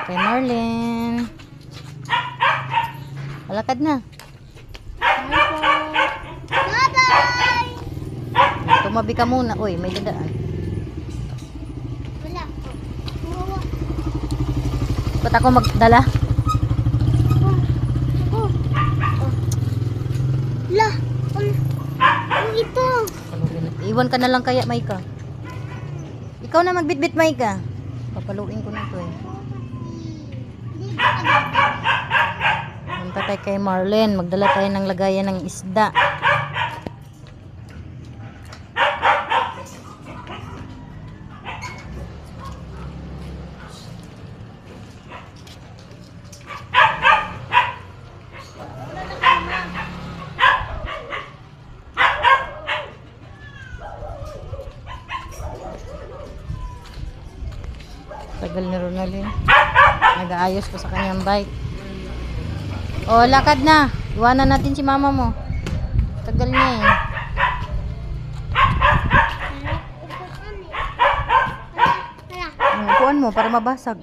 kay Marlene. Malakad na. Bye-bye! Tumabi ka muna. Uy, may dadaan. Wala. Ba't ako magdala? La, ang ito. Iwan ka na lang kaya, Maika. Ikaw na magbitbit, Maika. Papaluin ko na to eh. Punta tayo kay Marlene. Magdala tayo ng lagayan ng isda. Tagal ni Ronaldin. Nag-aayos pa sa kanyang bike. O, lakad na. Iwanan natin si mama mo. Tagal niya eh. Upuan mo para mabasag.